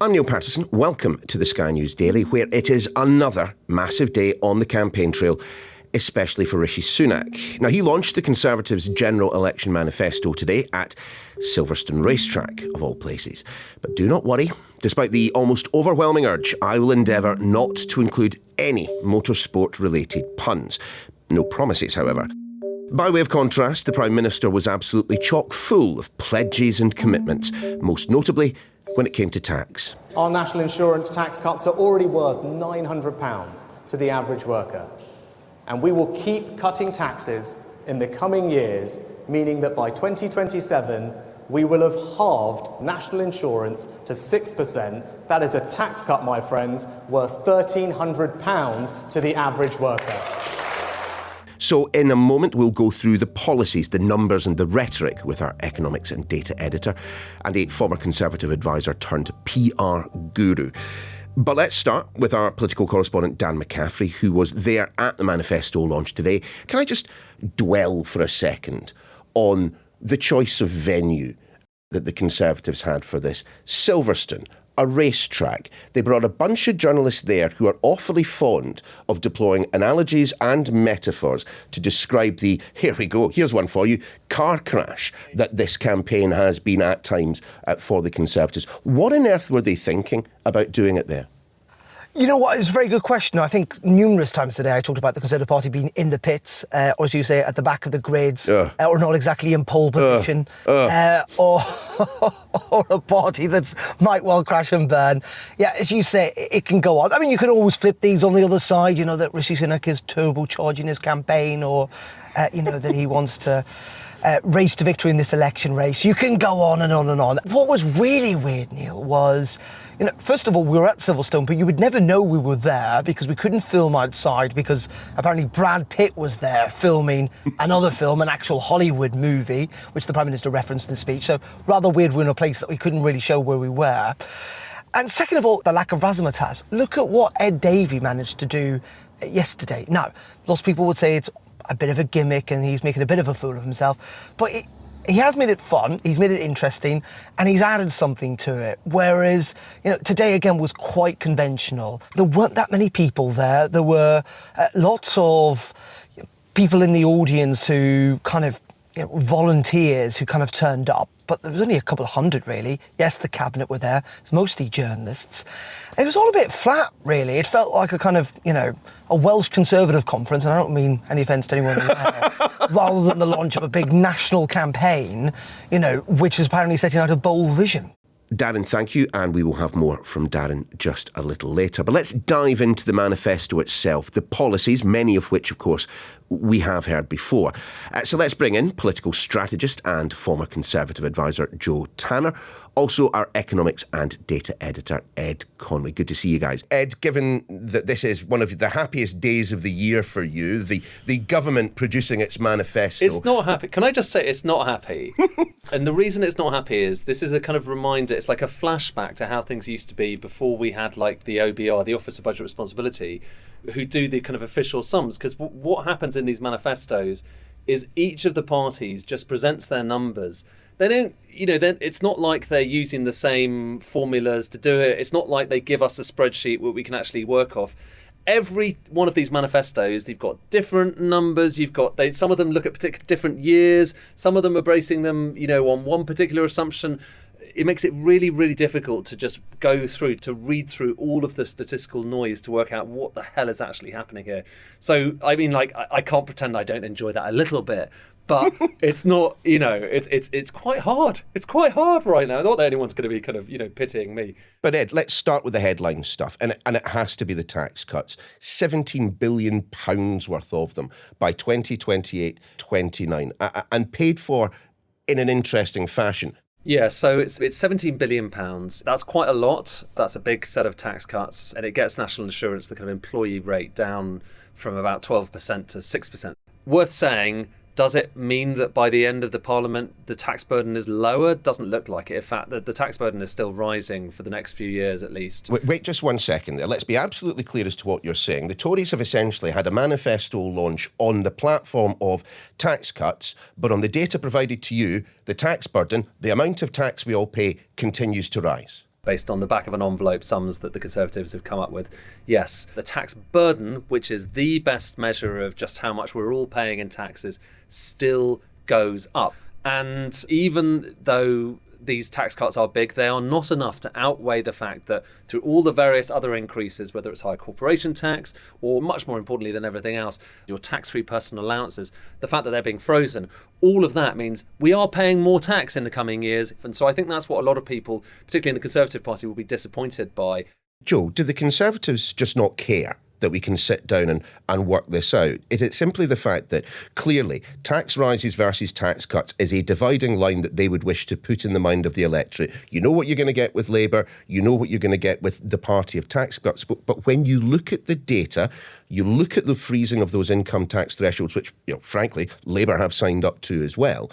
I'm Niall Paterson. Welcome to the Sky News Daily, where it is another massive day on the campaign trail, especially for Rishi Sunak. Now, he launched the Conservatives' general election manifesto today at Silverstone Racetrack, of all places. But do not worry. Despite the almost overwhelming urge, I will endeavour not to include any motorsport-related puns. No promises, however. By way of contrast, the Prime Minister was absolutely chock full of pledges and commitments, most notably when it came to tax. Our national insurance tax cuts are already worth £900 to the average worker. And we will keep cutting taxes in the coming years, meaning that by 2027, we will have halved national insurance to 6%. That is a tax cut, my friends, worth £1,300 to the average worker. So in a moment, we'll go through the policies, the numbers and the rhetoric with our economics and data editor and a former Conservative advisor turned PR guru. But let's start with our political correspondent, Darren McCaffrey, who was there at the manifesto launch today. Can I just dwell for a second on the choice of venue that the Conservatives had for this? Silverstone, a racetrack. They brought a bunch of journalists there who are awfully fond of deploying analogies and metaphors to describe the, here we go, here's one for you, car crash that this campaign has been at times for the Conservatives. What on earth were they thinking about doing it there? You know what? It's a very good question. I think numerous times today I talked about the Conservative Party being in the pits, or as you say, at the back of the grids, or not exactly in pole position, or a party that might well crash and burn. Yeah, as you say, it can go on. I mean, you can always flip these on the other side, you know, that Rishi Sunak is turbocharging his campaign, or, that he wants to race to victory in this election race. You can go on and on and on. What was really weird, Neil, was, first of all, we were at Silverstone, but you would never know we were there because we couldn't film outside because apparently Brad Pitt was there filming another film, an actual Hollywood movie, which the Prime Minister referenced in the speech. So rather weird we're in a place that we couldn't really show where we were. And second of all, the lack of razzmatazz. Look at what Ed Davey managed to do yesterday. Now, lots of people would say it's a bit of a gimmick and he's making a bit of a fool of himself, but he has made it fun, he's made it interesting, and he's added something to it. Whereas, today again was quite conventional. There weren't that many people there. There were lots of people in the audience who kind of, volunteers who kind of turned up, but there was only a couple of hundred really. Yes, the cabinet were there. It was mostly journalists. It was all a bit flat, really. It felt like a kind of, a Welsh Conservative conference, and I don't mean any offence to anyone there, rather than the launch of a big national campaign, which is apparently setting out a bold vision. Darren, thank you, and we will have more from Darren just a little later. But let's dive into the manifesto itself, the policies, many of which, of course, we have heard before. So let's bring in political strategist and former Conservative advisor Joe Tanner, also our economics and data editor Ed Conway. Good to see you guys. Ed, given that this is one of the happiest days of the year for you, the government producing its manifesto... It's not happy. Can I just say it's not happy? And the reason it's not happy is this is a kind of reminder, it's like a flashback to how things used to be before we had like the OBR, the Office of Budget Responsibility, who do the kind of official sums. Because what happens in these manifestos is each of the parties just presents their numbers. They don't, then it's not like they're using the same formulas to do it. It's not like they give us a spreadsheet where we can actually work off. Every one of these manifestos, they've got different numbers. Some of them look at different years. Some of them are basing them, on one particular assumption. It makes it really, really difficult to just to read through all of the statistical noise to work out what the hell is actually happening here. So, I mean, I can't pretend I don't enjoy that a little bit, but it's not, it's quite hard. It's quite hard right now. Not that anyone's going to be kind of, pitying me. But Ed, let's start with the headline stuff, and it has to be the tax cuts. £17 billion worth of them by 2028-29, and paid for in an interesting fashion. Yeah, so it's £17 billion. That's quite a lot. That's a big set of tax cuts, and it gets national insurance, the kind of employee rate, down from about 12% to 6%. Worth saying, does it mean that by the end of the Parliament the tax burden is lower? Doesn't look like it. In fact, the tax burden is still rising for the next few years at least. Wait just 1 second there. Let's be absolutely clear as to what you're saying. The Tories have essentially had a manifesto launch on the platform of tax cuts, but on the data provided to you, the tax burden, the amount of tax we all pay, continues to rise. based on the back of an envelope sums that the Conservatives have come up with. Yes, the tax burden, which is the best measure of just how much we're all paying in taxes, still goes up. And even though these tax cuts are big, they are not enough to outweigh the fact that through all the various other increases, whether it's high corporation tax or, much more importantly than everything else, your tax-free personal allowances, the fact that they're being frozen, all of that means we are paying more tax in the coming years. And so I think that's what a lot of people, particularly in the Conservative Party, will be disappointed by. Joe, do the Conservatives just not care that we can sit down and work this out? Is it simply the fact that clearly tax rises versus tax cuts is a dividing line that they would wish to put in the mind of the electorate? You know what you're going to get with Labour, you know what you're going to get with the party of tax cuts, but when you look at the data, you look at the freezing of those income tax thresholds, which, frankly, Labour have signed up to as well,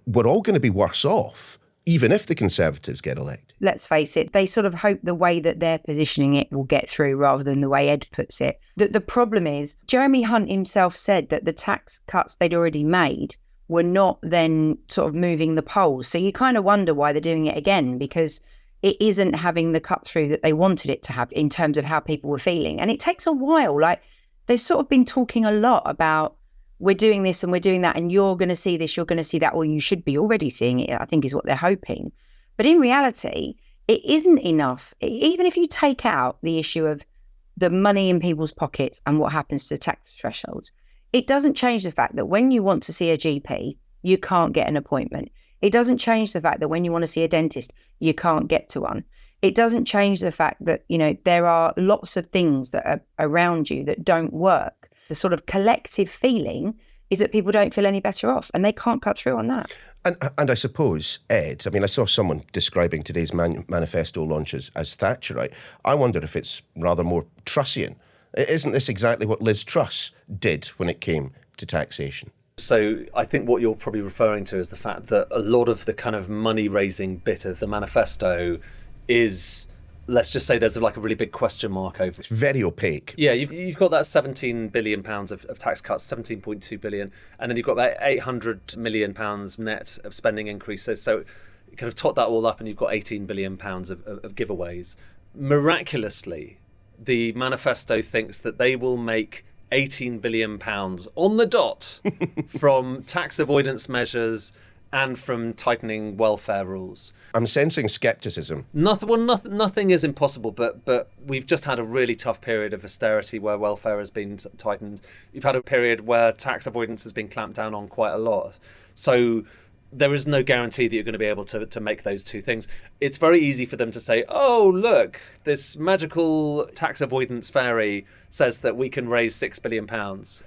we're all going to be worse off, even if the Conservatives get elected. Let's face it, they sort of hope the way that they're positioning it will get through rather than the way Ed puts it. The problem is, Jeremy Hunt himself said that the tax cuts they'd already made were not then sort of moving the polls. So you kind of wonder why they're doing it again, because it isn't having the cut through that they wanted it to have in terms of how people were feeling. And it takes a while. Like, they've sort of been talking a lot about, we're doing this and we're doing that, and you're going to see this, you're going to see that, or you should be already seeing it, I think is what they're hoping. But in reality, it isn't enough. Even if you take out the issue of the money in people's pockets and what happens to tax thresholds, it doesn't change the fact that when you want to see a GP, you can't get an appointment. It doesn't change the fact that when you want to see a dentist, you can't get to one. It doesn't change the fact that, there are lots of things that are around you that don't work. The sort of collective feeling is that people don't feel any better off, and they can't cut through on that. And I suppose, Ed, I saw someone describing today's manifesto launch as Thatcherite. I wonder if it's rather more Trussian. Isn't this exactly what Liz Truss did when it came to taxation? So I think what you're probably referring to is the fact that a lot of the kind of money-raising bit of the manifesto is, let's just say there's like a really big question mark over. It's very opaque. Yeah, you've got that £17 billion of tax cuts, 17.2 billion, and then you've got that £800 million net of spending increases. So you kind of tot that all up and you've got £18 billion of giveaways. Miraculously, the manifesto thinks that they will make £18 billion on the dot from tax avoidance measures and from tightening welfare rules. I'm sensing scepticism. Nothing is impossible, but we've just had a really tough period of austerity where welfare has been tightened. You've had a period where tax avoidance has been clamped down on quite a lot. So there is no guarantee that you're going to be able to make those two things. It's very easy for them to say, oh, look, this magical tax avoidance fairy says that we can raise £6 billion.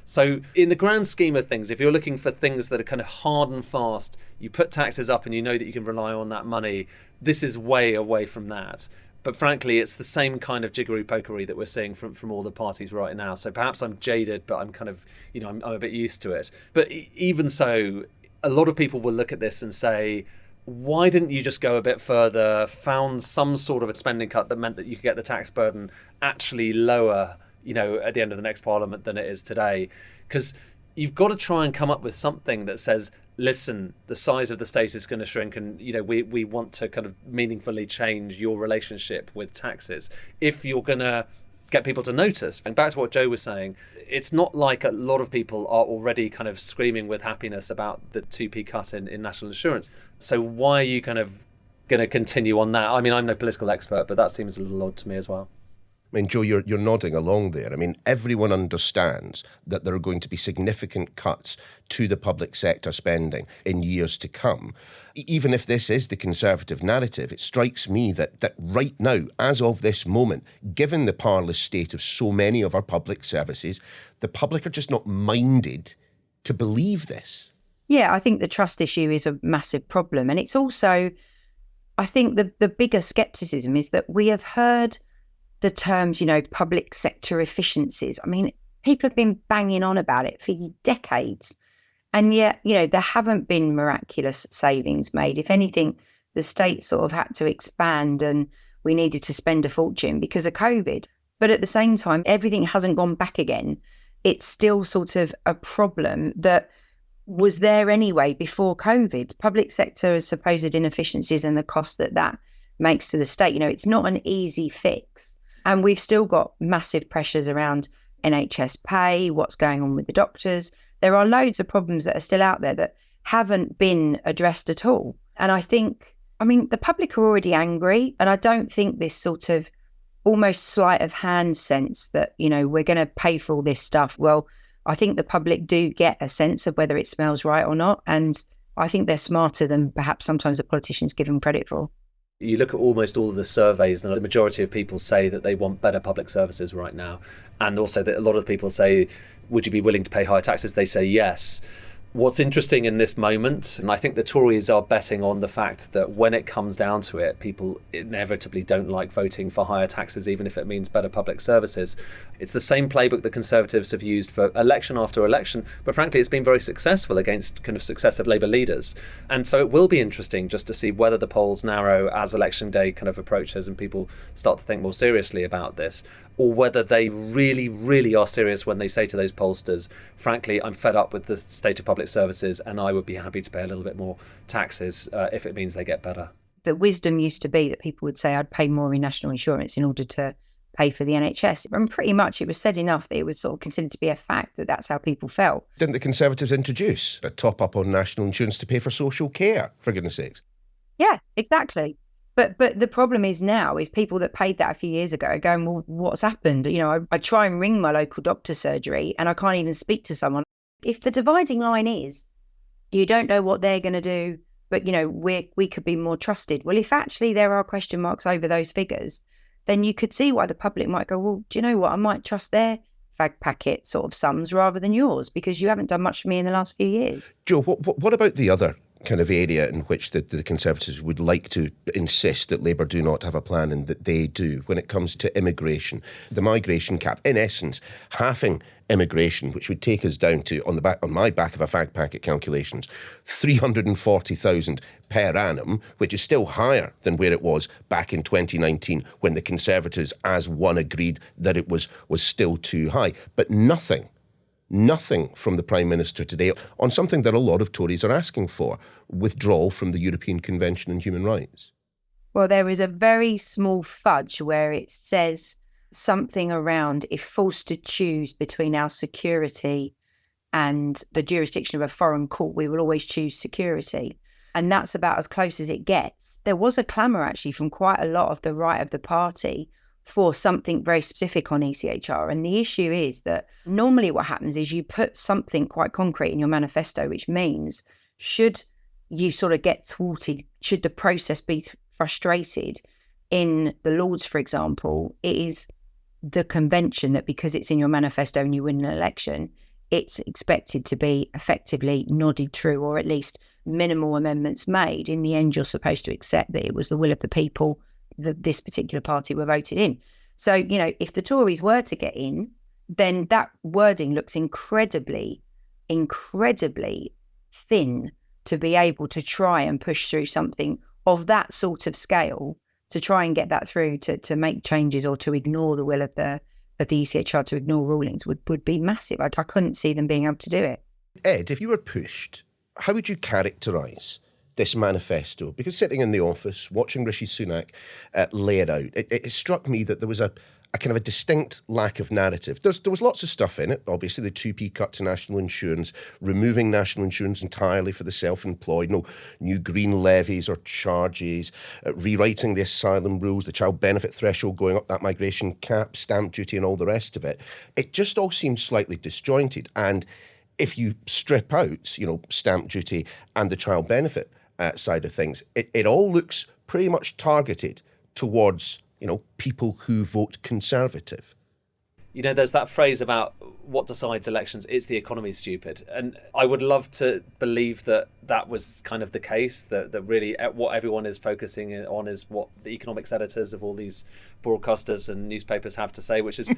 So in the grand scheme of things, if you're looking for things that are kind of hard and fast, you put taxes up and you know that you can rely on that money, this is way away from that. But frankly, it's the same kind of jiggery-pokery that we're seeing from all the parties right now. So perhaps I'm jaded, but I'm kind of, I'm a bit used to it. But even so, a lot of people will look at this and say, why didn't you just go a bit further, found some sort of a spending cut that meant that you could get the tax burden actually lower, at the end of the next parliament than it is today? Because you've got to try and come up with something that says, listen, the size of the state is going to shrink and, we want to kind of meaningfully change your relationship with taxes. If you're going to get people to notice. And back to what Joe was saying, it's not like a lot of people are already kind of screaming with happiness about the 2p cut in national insurance. So why are you kind of going to continue on that? I'm no political expert, but that seems a little odd to me as well. Joe, you're nodding along there. Everyone understands that there are going to be significant cuts to the public sector spending in years to come. Even if this is the Conservative narrative, it strikes me that right now, as of this moment, given the parlous state of so many of our public services, the public are just not minded to believe this. Yeah, I think the trust issue is a massive problem. And it's also, I think the bigger scepticism is that we have heard the terms, public sector efficiencies. People have been banging on about it for decades. And yet, there haven't been miraculous savings made. If anything, the state sort of had to expand and we needed to spend a fortune because of COVID. But at the same time, everything hasn't gone back again. It's still sort of a problem that was there anyway before COVID. Public sector supposed inefficiencies and the cost that makes to the state. It's not an easy fix. And we've still got massive pressures around NHS pay, what's going on with the doctors. There are loads of problems that are still out there that haven't been addressed at all. And I think, the public are already angry, and I don't think this sort of almost sleight of hand sense that, we're going to pay for all this stuff. Well, I think the public do get a sense of whether it smells right or not. And I think they're smarter than perhaps sometimes the politicians give them credit for. You look at almost all of the surveys, and the majority of people say that they want better public services right now. And also that a lot of people say, would you be willing to pay higher taxes? They say yes. What's interesting in this moment, and I think the Tories are betting on the fact that when it comes down to it, people inevitably don't like voting for higher taxes, even if it means better public services. It's the same playbook that Conservatives have used for election after election, but frankly, it's been very successful against kind of successive Labour leaders. And so it will be interesting just to see whether the polls narrow as election day kind of approaches and people start to think more seriously about this, or whether they really, really are serious when they say to those pollsters, frankly, I'm fed up with the state of public services and I would be happy to pay a little bit more taxes if it means they get better. The wisdom used to be that people would say, I'd pay more in national insurance in order to pay for the NHS. And pretty much it was said enough that it was sort of considered to be a fact that that's how people felt. Didn't the Conservatives introduce a top-up on national insurance to pay for social care, for goodness sakes? Yeah, exactly. But the problem is now is people that paid that a few years ago are going, well, what's happened? I try and ring my local doctor's surgery and I can't even speak to someone. If the dividing line is you don't know what they're going to do, but, we could be more trusted. Well, if actually there are question marks over those figures, then you could see why the public might go, well, do you know what? I might trust their fag packet sort of sums rather than yours because you haven't done much for me in the last few years. Jo, what about the other kind of area in which the Conservatives would like to insist that Labour do not have a plan and that they do when it comes to immigration? The migration cap, in essence, halving immigration, which would take us down to, on my back of a fag packet calculations, 340,000 per annum, which is still higher than where it was back in 2019 when the Conservatives as one agreed that it was still too high. But nothing from the Prime Minister today on something that a lot of Tories are asking for, withdrawal from the European Convention on Human Rights. Well, there is a very small fudge where it says something around if forced to choose between our security and the jurisdiction of a foreign court, we will always choose security. And that's about as close as it gets. There was a clamour actually from quite a lot of the right of the party for something very specific on ECHR. And the issue is that normally what happens is you put something quite concrete in your manifesto, which means should you sort of get thwarted, should the process be frustrated in the Lords, for example, it is the convention that because it's in your manifesto and you win an election, it's expected to be effectively nodded through or at least minimal amendments made. In the end, you're supposed to accept that it was the will of the people that this particular party were voted in. So, if the Tories were to get in, then that wording looks incredibly, incredibly thin to be able to try and push through something of that sort of scale, to try and get that through to make changes or to ignore the will of the ECHR, to ignore rulings would be massive. I couldn't see them being able to do it. Ed, if you were pushed, how would you characterise this manifesto? Because sitting in the office, watching Rishi Sunak lay it out, it struck me that there was a kind of a distinct lack of narrative. There was lots of stuff in it. Obviously, the 2p cut to national insurance, removing national insurance entirely for the self-employed, no new green levies or charges, rewriting the asylum rules, the child benefit threshold going up, that migration cap, stamp duty and all the rest of it. It just all seemed slightly disjointed. And if you strip out, stamp duty and the child benefit side of things, it all looks pretty much targeted towards, people who vote Conservative. There's that phrase about what decides elections. It's the economy, stupid. And I would love to believe that was kind of the case, that really what everyone is focusing on is what the economics editors of all these broadcasters and newspapers have to say, which is,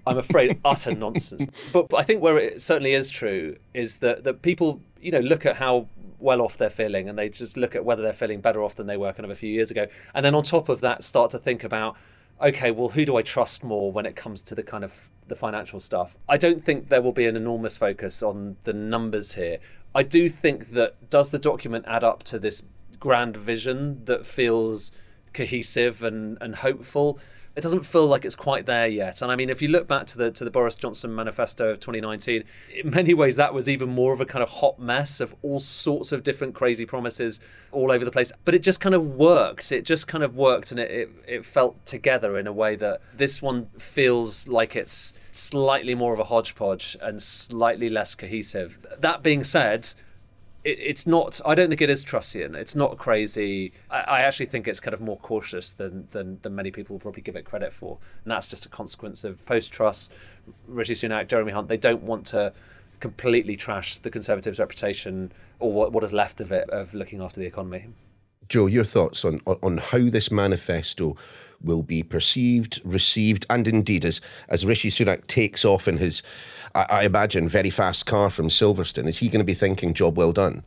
I'm afraid, utter nonsense. But I think where it certainly is true is that people, look at how well off they're feeling, and they just look at whether they're feeling better off than they were kind of a few years ago. And then on top of that, start to think about, okay, well, who do I trust more when it comes to the kind of the financial stuff? I don't think there will be an enormous focus on the numbers here. I do think that, does the document add up to this grand vision that feels cohesive and hopeful. It doesn't feel like it's quite there yet. And I mean, if you look back to the Boris Johnson manifesto of 2019, in many ways that was even more of a kind of hot mess of all sorts of different crazy promises all over the place. But it just kind of worked. It just kind of worked, and it felt together in a way that this one feels like it's slightly more of a hodgepodge and slightly less cohesive. That being said, it's not. I don't think it is Trussian. It's not crazy. I actually think it's kind of more cautious than many people will probably give it credit for, and that's just a consequence of post-Truss, Rishi Sunak, Jeremy Hunt. They don't want to completely trash the Conservatives' reputation or what is left of it of looking after the economy. Joe, your thoughts on how this manifesto will be perceived, received, and indeed as Rishi Sunak takes off in his, I imagine, very fast car from Silverstone, is he going to be thinking, job well done?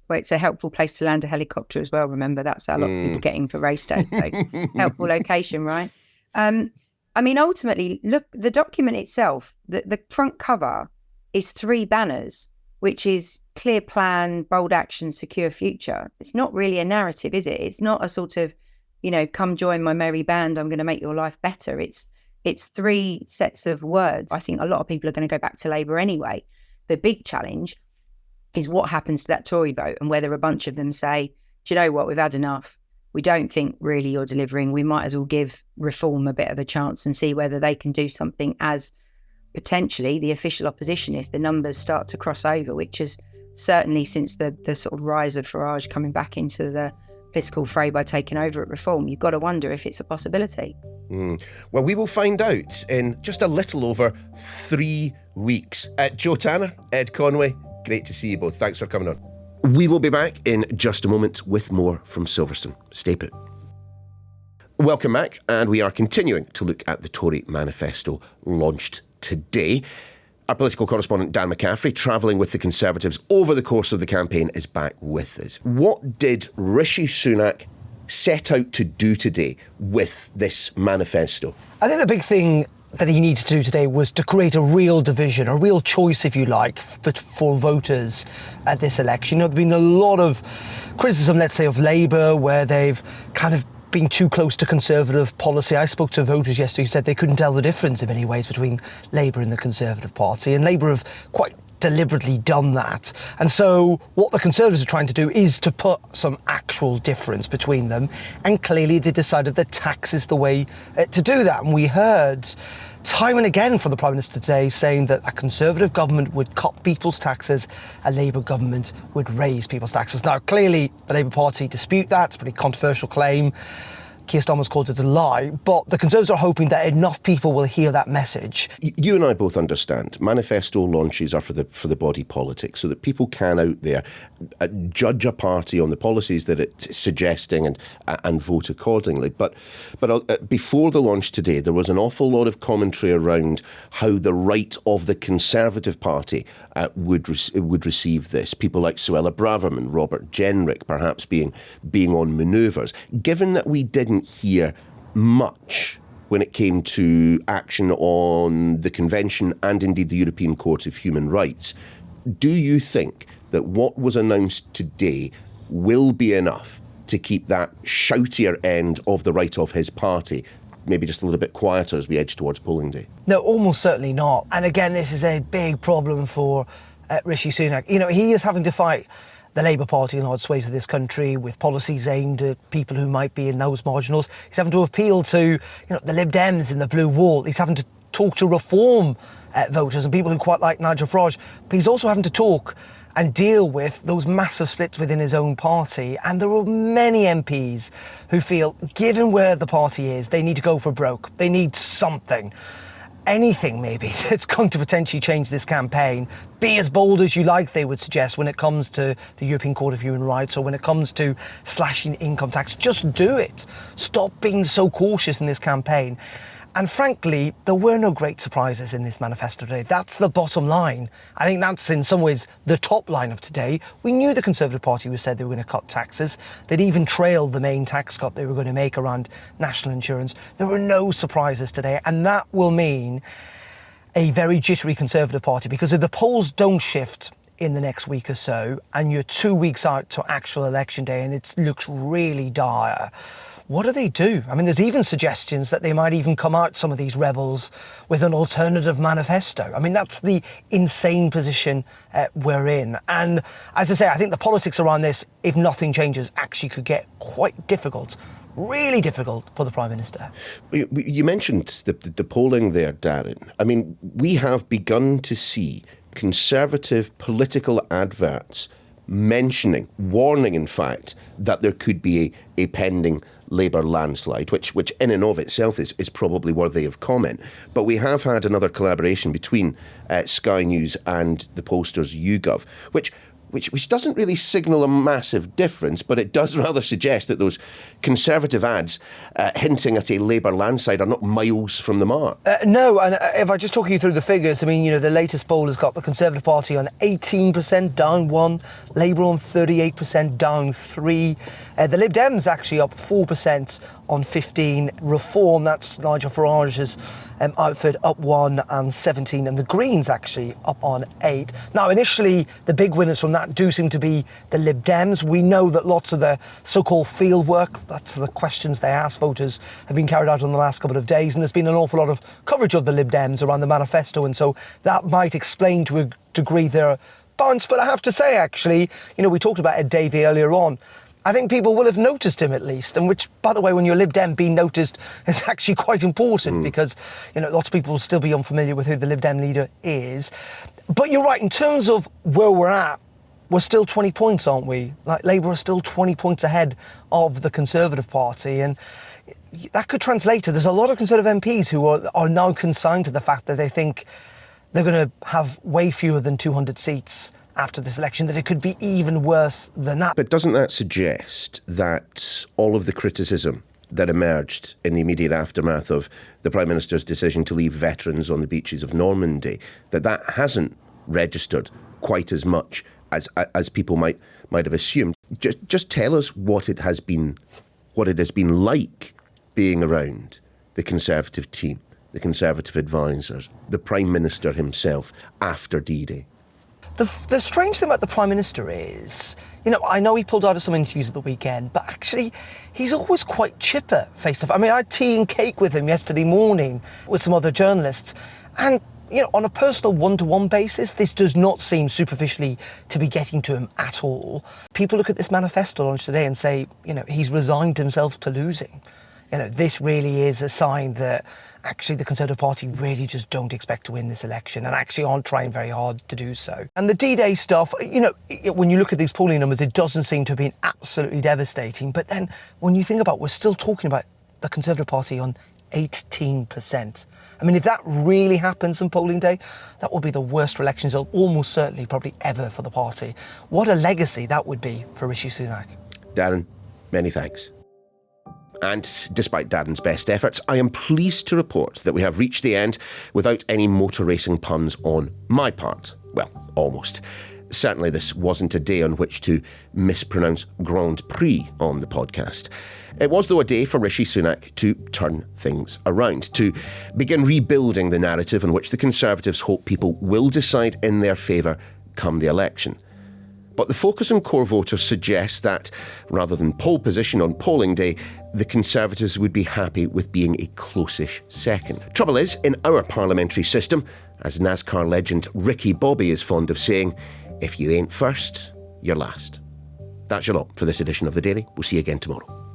Well, it's a helpful place to land a helicopter as well. Remember, that's how a lot of people getting for race day. So helpful location, right? I mean, ultimately, look, the document itself, the front cover is 3 banners, which is clear plan, bold action, secure future. It's not really a narrative, is it? It's not a sort of, come join my merry band, I'm going to make your life better. It's 3 sets of words. I think a lot of people are going to go back to Labour anyway. The big challenge is what happens to that Tory vote and whether a bunch of them say, do you know what, we've had enough. We don't think really you're delivering. We might as well give reform a bit of a chance and see whether they can do something as potentially the official opposition if the numbers start to cross over, which is certainly since the sort of rise of Farage coming back into the political fray by taking over at Reform. You've got to wonder if it's a possibility. Well, we will find out in just a little over 3 weeks. Joe Tanner, Ed Conway, great to see you both. Thanks for coming on. We will be back in just a moment with more from Silverstone. Stay put. Welcome back, and we are continuing to look at the Tory manifesto launched today. Our political correspondent Dan McCaffrey, travelling with the Conservatives over the course of the campaign, is back with us. What did Rishi Sunak set out to do today with this manifesto? I think the big thing that he needs to do today was to create a real division, a real choice, if you like, but for voters at this election. There's been a lot of criticism, let's say, of Labour, where they've kind of been too close to Conservative policy. I spoke to voters yesterday who said they couldn't tell the difference in many ways between Labour and the Conservative Party, and Labour have quite deliberately done that. And so what the Conservatives are trying to do is to put some actual difference between them, and clearly they decided that tax is the way to do that. And we heard time and again from the Prime Minister today saying that a Conservative government would cut people's taxes, a Labour government would raise people's taxes. Now, clearly, the Labour Party dispute that. It's a pretty controversial claim. Keir Starmer's called it a lie, but the Conservatives are hoping that enough people will hear that message. You and I both understand manifesto launches are for the body politic, so that people can out there judge a party on the policies that it's suggesting and vote accordingly. But before the launch today, there was an awful lot of commentary around how the right of the Conservative Party would receive this. People like Suella Braverman, Robert Jenrick, perhaps being on manoeuvres. Given that we didn't hear much when it came to action on the Convention and indeed the European Court of Human Rights, do you think that what was announced today will be enough to keep that shoutier end of the right of his party maybe just a little bit quieter as we edge towards polling day? No, almost certainly not. And again, this is a big problem for Rishi Sunak. He is having to fight the Labour Party in odd swathes of this country with policies aimed at people who might be in those marginals. He's having to appeal to the Lib Dems in the blue wall. He's having to talk to Reform voters and people who quite like Nigel Farage. But he's also having to talk and deal with those massive splits within his own party. And there are many MPs who feel, given where the party is, they need to go for broke. They need something. Anything maybe that's going to potentially change this campaign. Be as bold as you like, they would suggest, when it comes to the European Court of Human Rights or when it comes to slashing income tax. Just do it. Stop being so cautious in this campaign. And frankly, there were no great surprises in this manifesto today. That's the bottom line. I think that's in some ways the top line of today. We knew the Conservative Party who said they were going to cut taxes. They'd even trailed the main tax cut they were going to make around national insurance. There were no surprises today, and that will mean a very jittery Conservative Party, because if the polls don't shift in the next week or so, and you're 2 weeks out to actual election day and it looks really dire, what do they do? I mean, there's even suggestions that they might even come out, some of these rebels, with an alternative manifesto. I mean, that's the insane position we're in. And as I say, I think the politics around this, if nothing changes, actually could get quite difficult. Really difficult for the Prime Minister. You mentioned the polling there, Darren. I mean, we have begun to see Conservative political adverts mentioning, warning in fact, that there could be a pending Labour landslide, which in and of itself is probably worthy of comment. But we have had another collaboration between Sky News and the pollsters YouGov, which doesn't really signal a massive difference, but it does rather suggest that those Conservative ads hinting at a Labour landslide are not miles from the mark. No, and if I just talk you through the figures, I mean, the latest poll has got the Conservative Party on 18%, down 1, Labour on 38%, down 3. The Lib Dems actually up 4% on 15. Reform, that's Nigel Farage's outfit, up 1 and 17, and the Greens actually up on 8. Now, initially, the big winners from that do seem to be the Lib Dems. We know that lots of the so-called field work, that's the questions they ask voters, have been carried out in the last couple of days, and there's been an awful lot of coverage of the Lib Dems around the manifesto, and so that might explain to a degree their bounce. But I have to say, actually, we talked about Ed Davey earlier on. I think people will have noticed him at least, and which, by the way, when you're Lib Dem, being noticed is actually quite important because, lots of people will still be unfamiliar with who the Lib Dem leader is. But you're right, in terms of where we're at, we're still 20 points, aren't we? Like, Labour are still 20 points ahead of the Conservative Party, and that could translate to, there's a lot of Conservative MPs who are now consigned to the fact that they think they're going to have way fewer than 200 seats after this election, that it could be even worse than that. But doesn't that suggest that all of the criticism that emerged in the immediate aftermath of the Prime Minister's decision to leave veterans on the beaches of Normandy, that hasn't registered quite as much as people might have assumed? Just tell us what it has been like being around the Conservative team, the Conservative advisors, the Prime Minister himself after D-Day. The strange thing about the Prime Minister is, I know he pulled out of some interviews at the weekend, but actually he's always quite chipper face-to-face. I mean, I had tea and cake with him yesterday morning with some other journalists, and, on a personal one-to-one basis, this does not seem superficially to be getting to him at all. People look at this manifesto launch today and say, he's resigned himself to losing. This really is a sign that actually the Conservative Party really just don't expect to win this election and actually aren't trying very hard to do so. And the D-Day stuff, when you look at these polling numbers, it doesn't seem to have been absolutely devastating. But then when you think about, we're still talking about the Conservative Party on 18%. I mean, if that really happens on polling day, that would be the worst election result, almost certainly, probably ever for the party. What a legacy that would be for Rishi Sunak. Darren, many thanks. And despite Darren's best efforts, I am pleased to report that we have reached the end without any motor racing puns on my part. Well, almost. Certainly this wasn't a day on which to mispronounce Grand Prix on the podcast. It was, though, a day for Rishi Sunak to turn things around, to begin rebuilding the narrative in which the Conservatives hope people will decide in their favour come the election. But the focus on core voters suggests that, rather than pole position on polling day, the Conservatives would be happy with being a close-ish second. Trouble is, in our parliamentary system, as NASCAR legend Ricky Bobby is fond of saying, if you ain't first, you're last. That's your lot for this edition of The Daily. We'll see you again tomorrow.